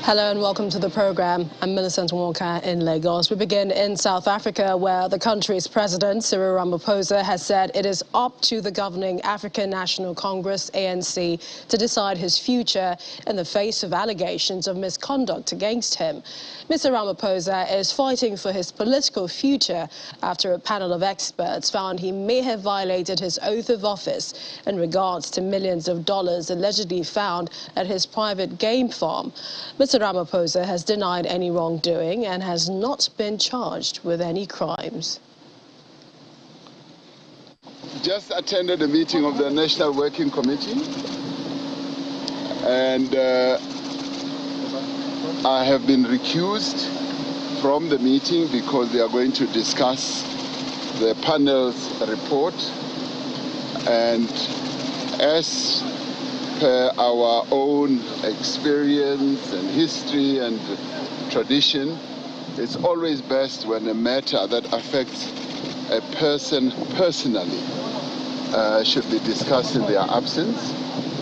Hello and welcome to the program. I'm Millicent Walker in Lagos. We begin in South Africa, where the country's president, Cyril Ramaphosa, has said it is up to the governing African National Congress, ANC, to decide his future in the face of allegations of misconduct against him. Mr. Ramaphosa is fighting for his political future after a panel of experts found he may have violated his oath of office in regards to millions of dollars allegedly found at his private game farm. Mr. Ramaphosa has denied any wrongdoing and has not been charged with any crimes. Just attended a meeting of the National Working Committee, and I have been recused from the meeting because they are going to discuss the panel's report, and as per our own experience and history and tradition, it's always best when a matter that affects a person personally should be discussed in their absence.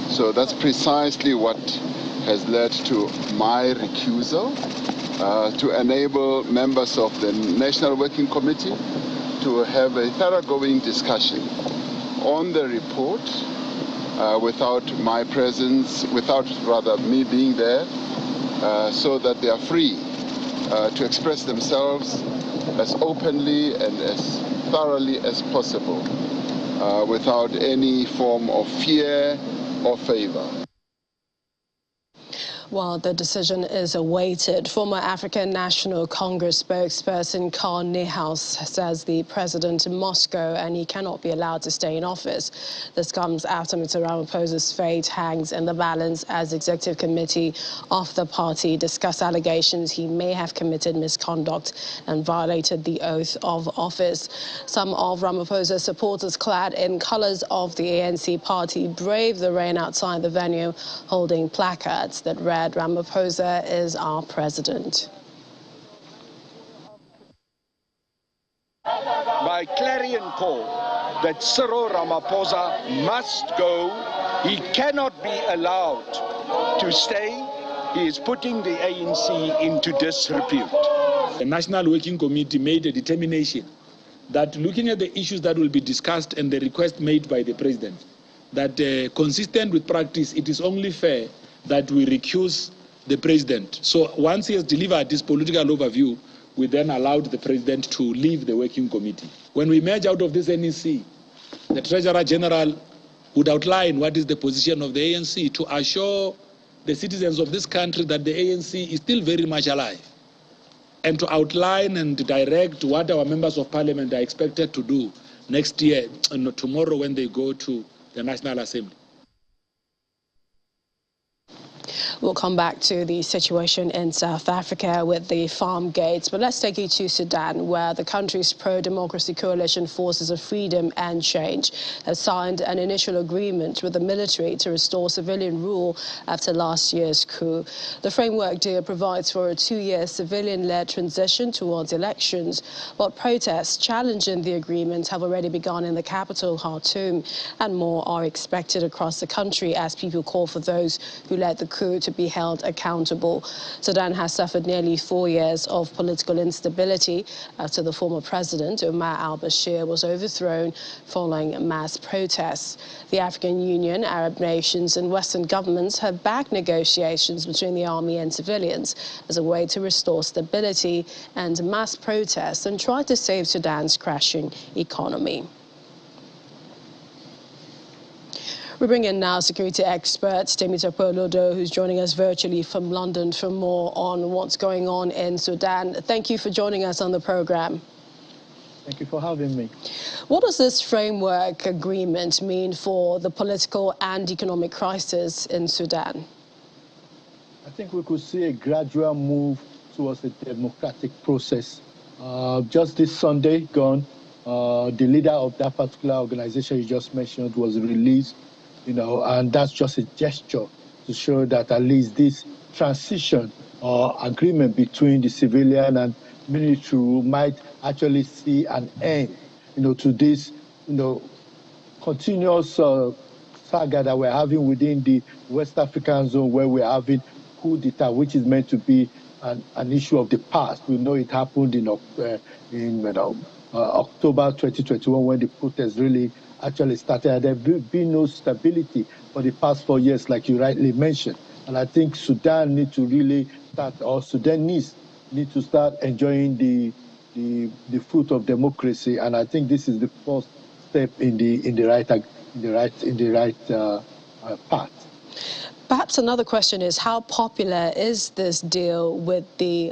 So that's precisely what has led to my recusal, to enable members of the National Working Committee to have a thoroughgoing discussion on the report without my presence, without rather me being there, so that they are free to express themselves as openly and as thoroughly as possible, without any form of fear or favor. While the decision is awaited, former African National Congress spokesperson Carl Niehaus says the president in Moscow and he cannot be allowed to stay in office. This comes after Mr. Ramaphosa's fate hangs in the balance as the executive committee of the party discuss allegations he may have committed misconduct and violated the oath of office. Some of Ramaphosa's supporters, clad in colours of the ANC party, braved the rain outside the venue, holding placards that read, "Ramaphosa is our president." My clarion call that Cyril Ramaphosa must go. He cannot be allowed to stay. He is putting the ANC into disrepute. The National Working Committee made a determination that looking at the issues that will be discussed and the request made by the president, that consistent with practice, it is only fair that we recuse the president. So once he has delivered this political overview, we then allowed the president to leave the working committee. When we emerge out of this NEC, the Treasurer General would outline what is the position of the ANC to assure the citizens of this country that the ANC is still very much alive, and to outline and direct what our members of parliament are expected to do next year and tomorrow when they go to the National Assembly. We'll come back to the situation in South Africa with the Farmgate, but let's take you to Sudan, where the country's pro-democracy coalition Forces of Freedom and Change has signed an initial agreement with the military to restore civilian rule after last year's coup. The framework deal provides for a 2-year civilian-led transition towards elections, but protests challenging the agreement have already begun in the capital, Khartoum, and more are expected across the country as people call for those who led the coup to be held accountable. Sudan has suffered nearly 4 years of political instability after the former president, Omar al-Bashir, was overthrown following mass protests. The African Union, Arab nations and Western governments have backed negotiations between the army and civilians as a way to restore stability and mass protests and try to save Sudan's crashing economy. We bring in now security expert Temitope Olodo, who's joining us virtually from London for more on what's going on in Sudan. Thank you for joining us on the program. Thank you for having me. What does this framework agreement mean for the political and economic crisis in Sudan? I think we could see a gradual move towards a democratic process. Just this Sunday gone, the leader of that particular organization you just mentioned was released. And that's just a gesture to show that at least this transition or agreement between the civilian and military might actually see an end, to this, continuous saga that we're having within the West African zone, where we're having coup d'etat, which is meant to be an issue of the past. We know it happened in October 2021 when the protests really actually started. There have been no stability for the past 4 years, like you rightly mentioned. And I think Sudan need to really start, or Sudanese need to start enjoying the fruit of democracy. And I think this is the first step in the right path. Perhaps another question is, how popular is this deal with the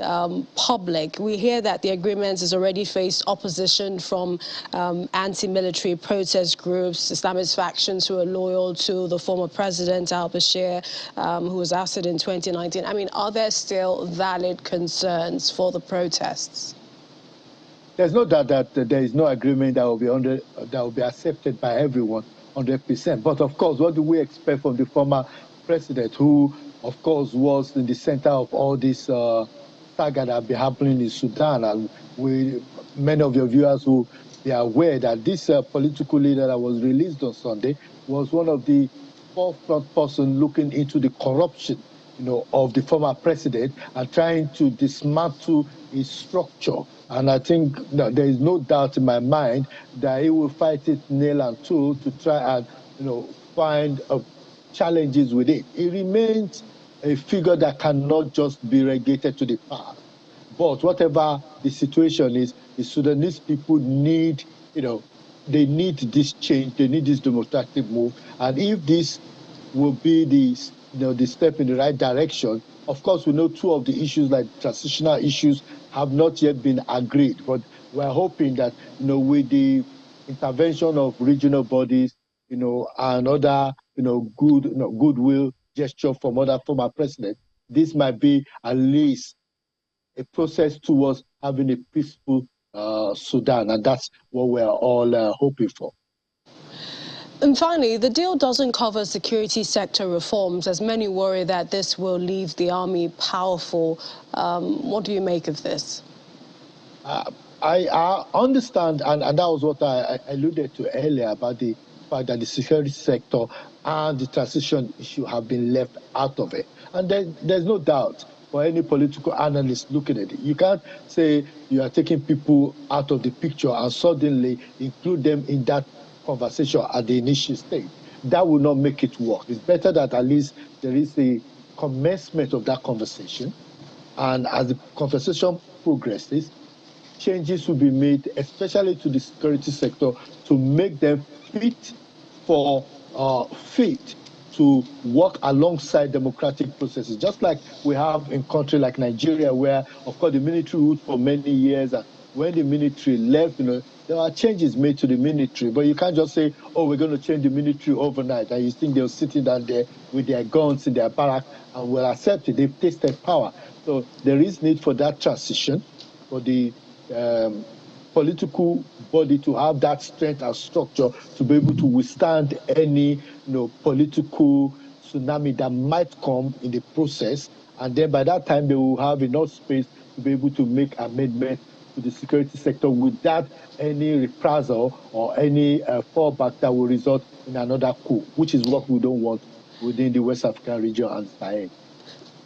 public? We hear that the agreement has already faced opposition from anti-military protest groups, Islamist factions who are loyal to the former president, al-Bashir, who was ousted in 2019. I mean, are there still valid concerns for the protests? There's no doubt that there is no agreement that will be accepted by everyone 100%. But of course, what do we expect from the former president, who, of course, was in the center of all this saga that have been happening in Sudan? And many of your viewers will be aware that this political leader that was released on Sunday was one of the forefront person looking into the corruption, of the former president and trying to dismantle his structure. And I think there is no doubt in my mind that he will fight it nail and tooth to try and, find challenges with it. It remains a figure that cannot just be relegated to the past. But whatever the situation is, the Sudanese people need, they need this change, they need this democratic move. And if this will be the step in the right direction, of course, we know two of the issues, like transitional issues, have not yet been agreed. But we're hoping that, with the intervention of regional bodies, and other, goodwill gesture from other former presidents, this might be at least a process towards having a peaceful Sudan, and that's what we're all hoping for. And finally, the deal doesn't cover security sector reforms, as many worry that this will leave the army powerful. What do you make of this? I understand, and that was what I alluded to earlier about the fact that the security sector and the transition issue have been left out of it. And there's no doubt for any political analyst looking at it. You can't say you are taking people out of the picture and suddenly include them in that conversation at the initial stage. That will not make it work. It's better that at least there is a commencement of that conversation, and as the conversation progresses, changes will be made, especially to the security sector, to make them fit to work alongside democratic processes, just like we have in countries like Nigeria, where, of course, the military ruled for many years. And when the military left, there are changes made to the military. But you can't just say, oh, we're going to change the military overnight, and you think they're sitting down there with their guns in their barrack and will accept it. They've tasted power. So there is need for that transition, for the political body to have that strength and structure to be able to withstand any political tsunami that might come in the process. And then by that time, they will have enough space to be able to make amendments to the security sector without any reprisal or any fallback that will result in another coup, which is what we don't want within the West African region and Sahel.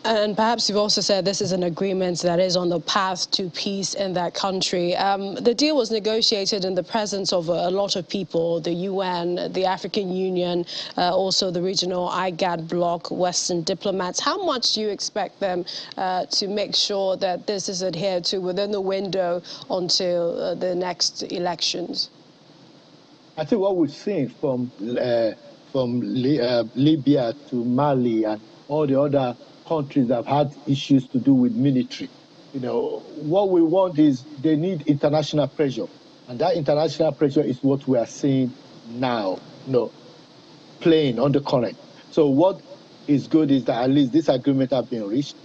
And perhaps you've also said this is an agreement that is on the path to peace in that country. The deal was negotiated in the presence of a lot of people, the UN, the African Union, also the regional IGAD bloc, Western diplomats. How much do you expect them to make sure that this is adhered to within the window until the next elections? I think what we've seen from Libya to Mali and all the other countries that have had issues to do with military. What we want is they need international pressure. And that international pressure is what we are seeing now, playing on the current. So what is good is that at least this agreement has been reached.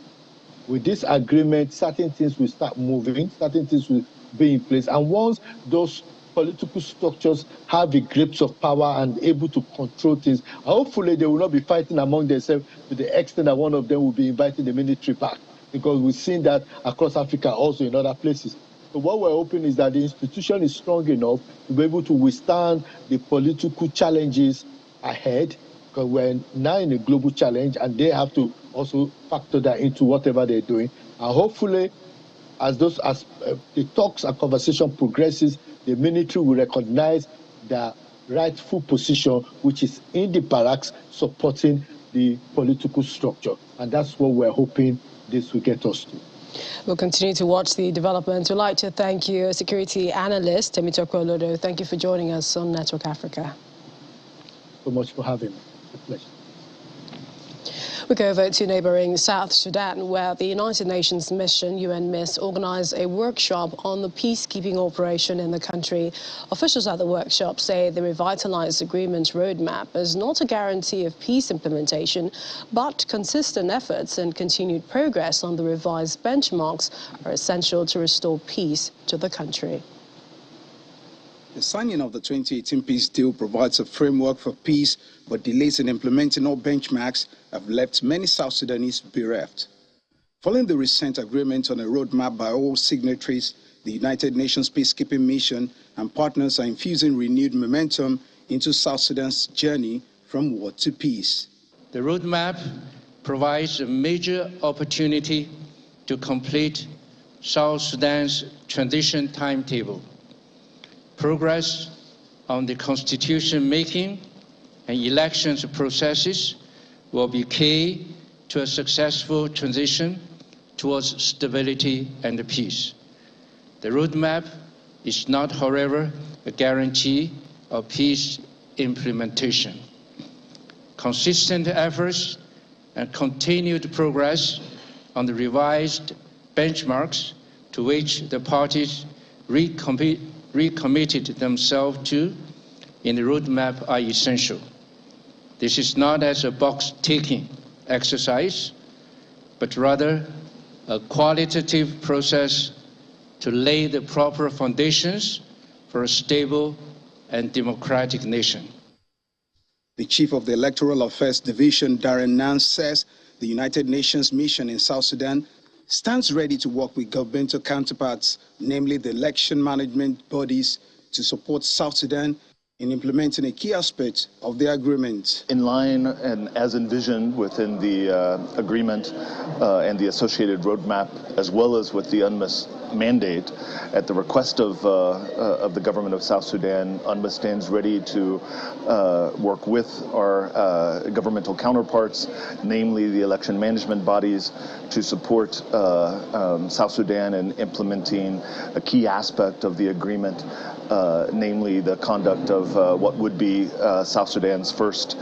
With this agreement, certain things will start moving, certain things will be in place. And once those political structures have the grips of power and able to control things, hopefully they will not be fighting among themselves to the extent that one of them will be inviting the military back, because we've seen that across Africa, also in other places. So what we're hoping is that the institution is strong enough to be able to withstand the political challenges ahead, because we're now in a global challenge and they have to also factor that into whatever they're doing. And hopefully, as the talks and conversation progresses, the military will recognize the rightful position, which is in the barracks supporting the political structure. And that's what we're hoping this will get us to. We'll continue to watch the developments. We'd like to thank you, security analyst Temitope Olodo. Thank you for joining us on Network Africa. So much for having me. It's a pleasure. We go over to neighboring South Sudan, where the United Nations mission, UNMISS, organized a workshop on the peacekeeping operation in the country. Officials at the workshop say the revitalized agreement roadmap is not a guarantee of peace implementation, but consistent efforts and continued progress on the revised benchmarks are essential to restore peace to the country. The signing of the 2018 peace deal provides a framework for peace, but delays in implementing all benchmarks have left many South Sudanese bereft. Following the recent agreement on a roadmap by all signatories, the United Nations peacekeeping mission and partners are infusing renewed momentum into South Sudan's journey from war to peace. The roadmap provides a major opportunity to complete South Sudan's transition timetable. Progress on the constitution making and elections processes will be key to a successful transition towards stability and peace. The roadmap is not, however, a guarantee of peace implementation. Consistent efforts and continued progress on the revised benchmarks to which the parties recommitted themselves to in the roadmap are essential. This is not as a box-ticking exercise, but rather a qualitative process to lay the proper foundations for a stable and democratic nation. The chief of the Electoral Affairs Division, Darren Nance, says the United Nations mission in South Sudan stands ready to work with governmental counterparts, namely the election management bodies, to support South Sudan in implementing a key aspect of the agreement. In line and as envisioned within the agreement and the associated roadmap, as well as with the UNMISS mandate, at the request of the government of South Sudan, UNMISS stands ready to work with our governmental counterparts, namely the election management bodies, to support South Sudan in implementing a key aspect of the agreement, namely the conduct of what would be South Sudan's first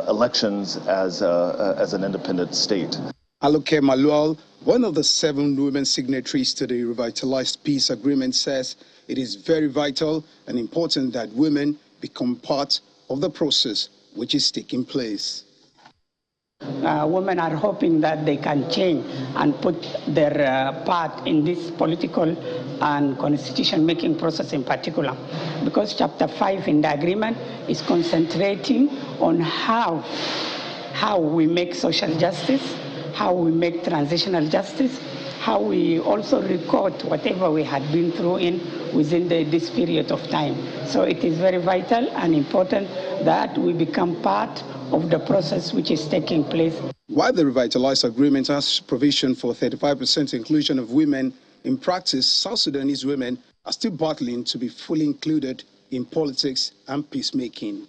elections as an independent state. Aluke Malual, one of the 7 women signatories to the revitalized peace agreement, says it is very vital and important that women become part of the process which is taking place. Women are hoping that they can change and put their part in this political and constitution-making process in particular, because Chapter 5 in the agreement is concentrating on how we make social justice, how we make transitional justice, how we also record whatever we had been through within this period of time. So it is very vital and important that we become part of the process which is taking place. While the revitalized agreement has provision for 35% inclusion of women, in practice, South Sudanese women are still battling to be fully included in politics and peacemaking.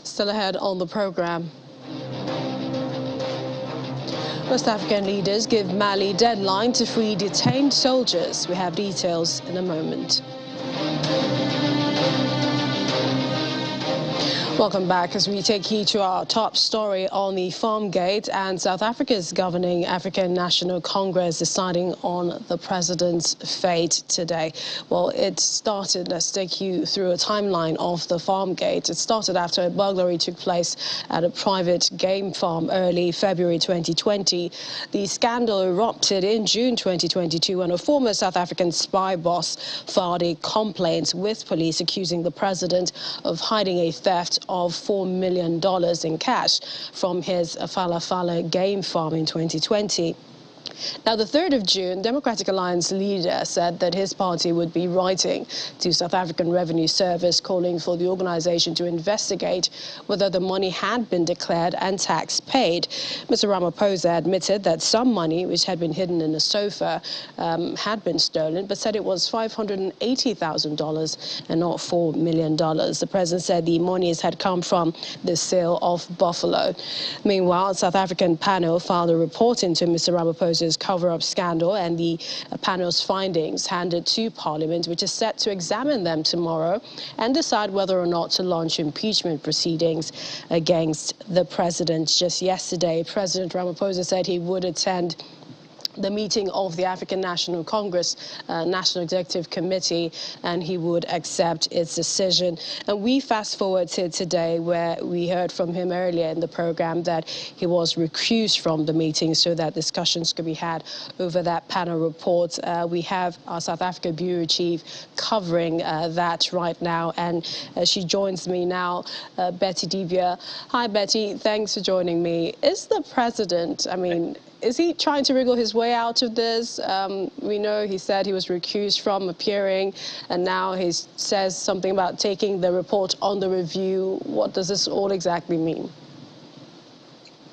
Still ahead on the program. West African leaders give Mali deadline to free detained soldiers. We have details in a moment. Welcome back as we take you to our top story on the Farmgate and South Africa's governing African National Congress deciding on the president's fate today. Well, it started, let's take you through a timeline of the Farmgate. It started after a burglary took place at a private game farm early February 2020. The scandal erupted in June 2022 when a former South African spy boss filed a complaint with police accusing the president of hiding a theft of $4 million in cash from his Fala Fala game farm in 2020. Now, the 3rd of June, Democratic Alliance leader said that his party would be writing to South African Revenue Service calling for the organization to investigate whether the money had been declared and tax paid. Mr. Ramaphosa admitted that some money, which had been hidden in a sofa, had been stolen, but said it was $580,000 and not $4 million. The president said the monies had come from the sale of buffalo. Meanwhile, a South African panel filed a report into Mr. Ramaphosa's cover-up scandal, and the panel's findings handed to Parliament, which is set to examine them tomorrow and decide whether or not to launch impeachment proceedings against the president. Just yesterday, President Ramaphosa said he would attend the meeting of the African National Congress National Executive Committee, and he would accept its decision. And we fast forward to today, where we heard from him earlier in the program that he was recused from the meeting so that discussions could be had over that panel report. We have our South Africa Bureau Chief covering that right now, and she joins me now, Betty Divya. Hi, Betty. Thanks for joining me. Is the president, is he trying to wriggle his way out of this? We know he said he was recused from appearing, and now he says something about taking the report on the review. What does this all exactly mean?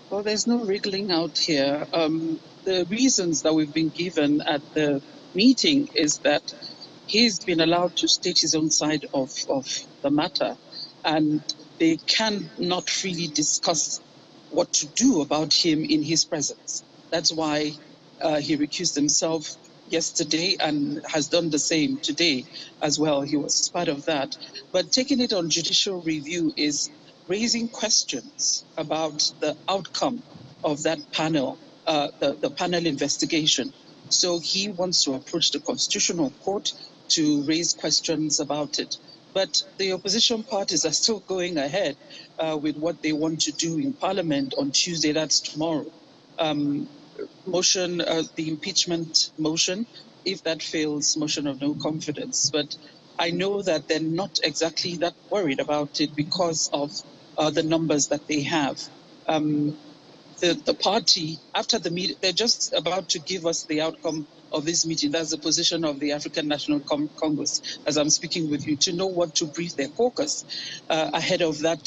Well, there's no wriggling out here. The reasons that we've been given at the meeting is that he's been allowed to state his own side of the matter, and they cannot freely discuss what to do about him in his presence. That's why he recused himself yesterday and has done the same today as well. He was part of that. But taking it on judicial review is raising questions about the outcome of that panel, the panel investigation. So he wants to approach the Constitutional Court to raise questions about it. But the opposition parties are still going ahead with what they want to do in Parliament on Tuesday, that's tomorrow. The impeachment motion, if that fails, motion of no confidence. But I know that they're not exactly that worried about it because of the numbers that they have. The party, after the meeting, they're just about to give us the outcome of this meeting. That's the position of the African National Congress, as I'm speaking with you, to know what to brief their caucus ahead of that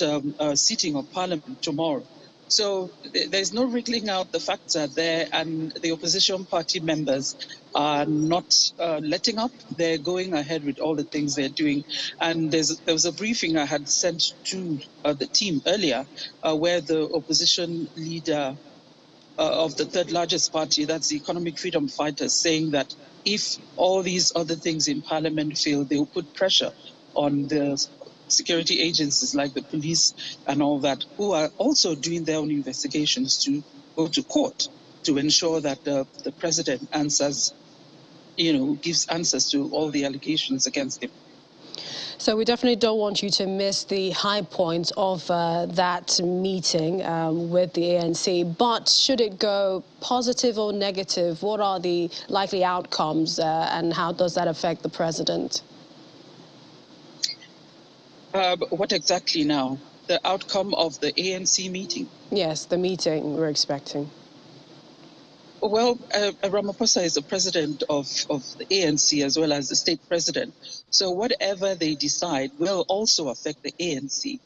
sitting of Parliament tomorrow. So there's no wriggling out. The facts are there, and the opposition party members are not letting up. They're going ahead with all the things they're doing. And there was a briefing I had sent to the team earlier where the opposition leader of the third largest party, that's the Economic Freedom Fighters, saying that if all these other things in Parliament fail, they will put pressure on the security agencies like the police and all that, who are also doing their own investigations, to go to court to ensure that the president answers, gives answers to all the allegations against him. So we definitely don't want you to miss the high points of that meeting with the ANC. But should it go positive or negative, what are the likely outcomes and how does that affect the president? What exactly now? The outcome of the ANC meeting? Yes, the meeting we're expecting. Well, Ramaphosa is the president of the ANC as well as the state president. So whatever they decide will also affect the ANC.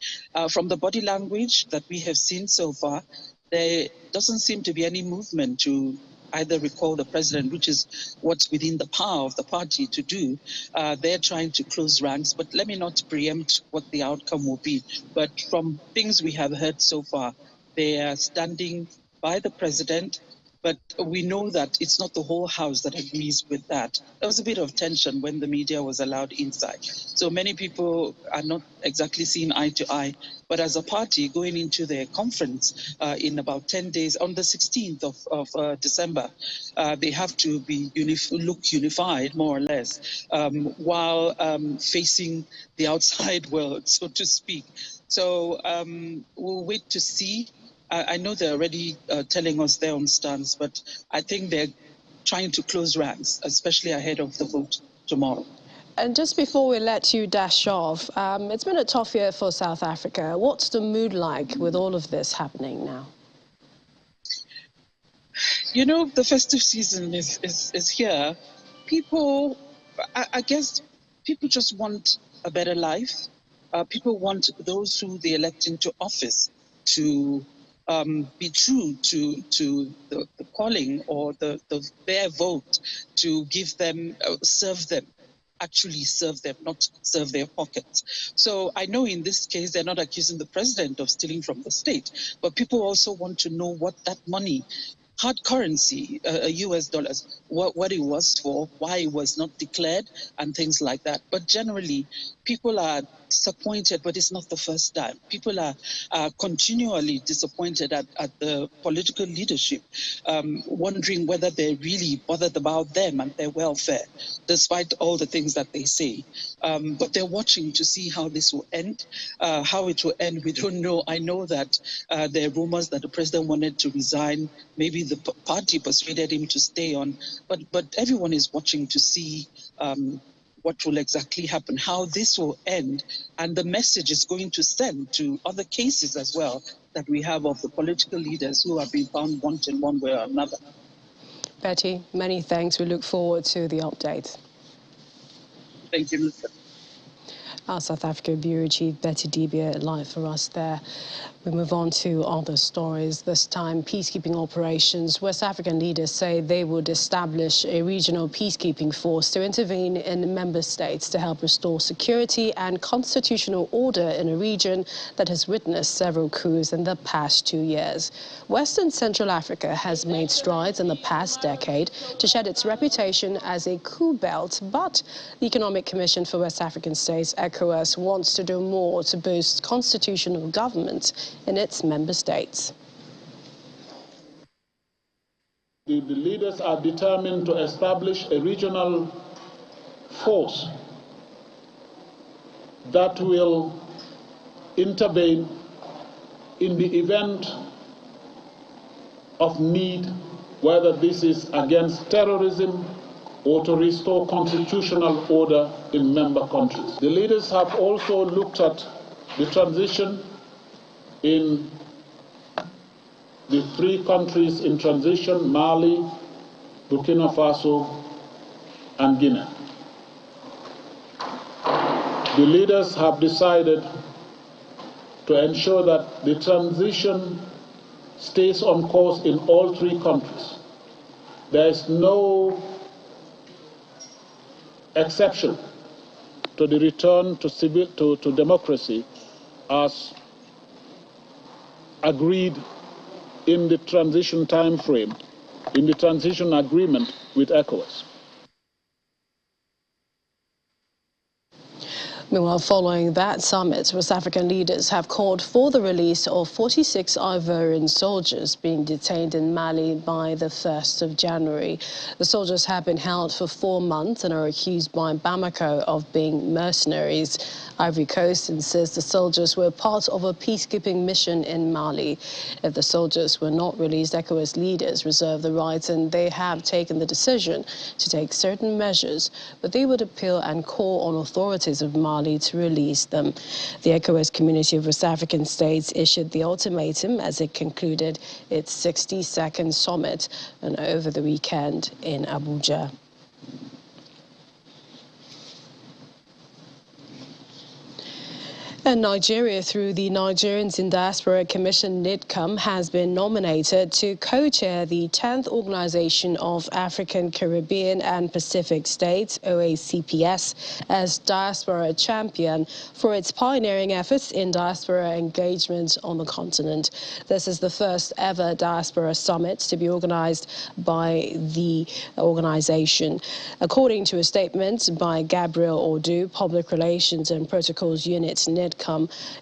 From the body language that we have seen so far, there doesn't seem to be any movement to either recall the president, which is what's within the power of the party to do. They're trying to close ranks, but let me not preempt what the outcome will be. But from things we have heard so far, they are standing by the president. But we know that it's not the whole house that agrees with that. There was a bit of tension when the media was allowed inside. So many people are not exactly seeing eye to eye. But as a party going into their conference in about 10 days, on the 16th of December, they have to be look unified, more or less, while facing the outside world, so to speak. So we'll wait to see. I know they're already telling us their own stance, but I think they're trying to close ranks, especially ahead of the vote tomorrow. And just before we let you dash off, it's been a tough year for South Africa. What's the mood like with all of this happening now? You know, the festive season is here. People, I guess, people just want a better life. People want those who they elect into office to be true to the calling or their vote to give them, serve them. Actually serve them, not serve their pockets. So I know in this case, they're not accusing the president of stealing from the state, but people also want to know what that money, hard currency, US dollars, what it was for, why it was not declared, and things like that. But generally, people are disappointed, but it's not the first time. People are continually disappointed at the political leadership, wondering whether they're really bothered about them and their welfare, despite all the things that they say. But they're watching to see how this will end. How it will end, we don't know. I know that there are rumors that the president wanted to resign. Maybe the party persuaded him to stay on. But everyone is watching to see what will exactly happen, how this will end, and the message is going to send to other cases as well that we have of the political leaders who have been found wanting one way or another. Betty, many thanks. We look forward to the update. Thank you, Mr. Our South Africa Bureau Chief Betty Dibia live for us there. We move on to other stories, this time peacekeeping operations. West African leaders say they would establish a regional peacekeeping force to intervene in member states to help restore security and constitutional order in a region that has witnessed several coups in the past 2 years. Western Central Africa has made strides in the past decade to shed its reputation as a coup belt, but the Economic Commission for West African States, ECOWAS, wants to do more to boost constitutional government in its member states. The leaders are determined to establish a regional force that will intervene in the event of need, whether this is against terrorism or to restore constitutional order in member countries. The leaders have also looked at the transition in the 3 countries in transition, Mali, Burkina Faso, and Guinea. The leaders have decided to ensure that the transition stays on course in all 3 countries. There is no exception to the return to democracy as agreed in the transition time frame, in the transition agreement with ECOWAS. Meanwhile, following that summit, West African leaders have called for the release of 46 Ivorian soldiers being detained in Mali by the 1st of January. The soldiers have been held for 4 months and are accused by Bamako of being mercenaries. Ivory Coast insists the soldiers were part of a peacekeeping mission in Mali. If the soldiers were not released, ECOWAS leaders reserve the right, and they have taken the decision to take certain measures, but they would appeal and call on authorities of Mali to release them. The ECOWAS Community of West African States issued the ultimatum as it concluded its 62nd summit and over the weekend in Abuja. And Nigeria, through the Nigerians in Diaspora Commission, NIDCOM, has been nominated to co-chair the 10th Organization of African, Caribbean and Pacific States, OACPS, as Diaspora Champion for its pioneering efforts in diaspora engagement on the continent. This is the first ever Diaspora Summit to be organized by the organization. According to a statement by Gabriel Ordu, Public Relations and Protocols Unit, NIDCOM,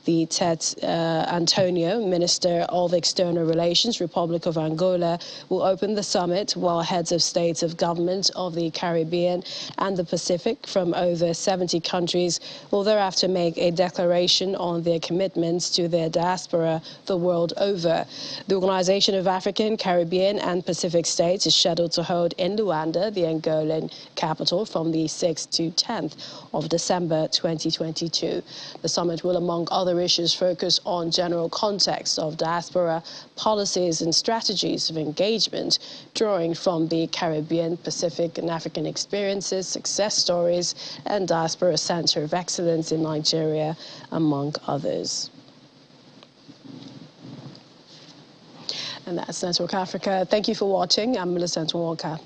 the Tet Antonio, Minister of External Relations, Republic of Angola, will open the summit, while heads of states of government of the Caribbean and the Pacific from over 70 countries will thereafter make a declaration on their commitments to their diaspora the world over. The Organization of African, Caribbean and Pacific States is scheduled to hold in Luanda, the Angolan capital, from the 6th to 10th of December 2022. The summit will will, among other issues, focus on general context of diaspora policies and strategies of engagement, drawing from the Caribbean, Pacific and African experiences, success stories, and Diaspora Center of Excellence in Nigeria, among others. And that's Network Africa. Thank you for watching. I'm Millicent Walker.